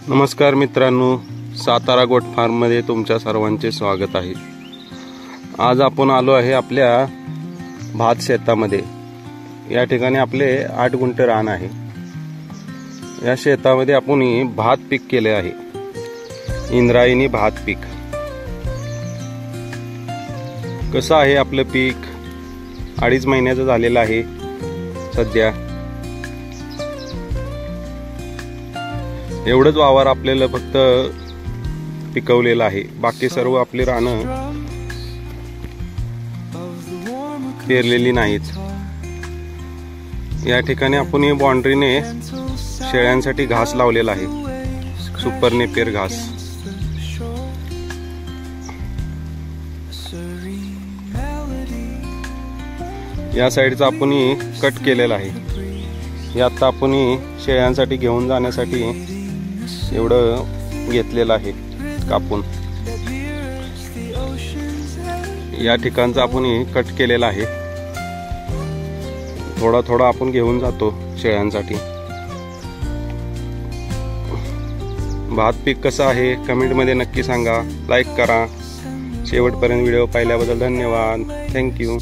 नमस्कार मित्रांनो, सातारा गोट फार्ममध्ये तुमच्या सर्वांचे स्वागत आहे। आज आपण आलो आहे आपल्या भात शेतामध्ये। या ठिकाणी आपले 8 गुंठ रान आहे। या शेतामध्ये आपण भात पीक केले आहे, इंद्रायणी भात पीक। कसं आहे आपलं पीक? 2.5 महिन्याचं झालेलं आहे सध्या। एवढंच वावर आपल्याला फक्त पिकवलेलं आहे, बाकी सर्व आपली रानं पेरलेली नाहीत। या ठिकाणी आपण बाउंड्रीने शेळ्यांसाठी घास लावलेला आहे, सुपर नेपियर घास। या साईडचा आपण कट केलेला आहे। हे आता आपण शेळ्यांसाठी घेऊन जाण्यासाठी एवढं घेतलेलं आहे कापून। या ठिकाणचा आपण कट केलेला आहे, थोडा थोडा आपण घेऊन जातो शेळ्यांसाठी। भात पीक कसं आहे कमेंट मध्ये नक्की सांगा, लाईक करा। शेवटपर्यंत व्हिडिओ पाहिल्याबद्दल धन्यवाद। थँक्यू।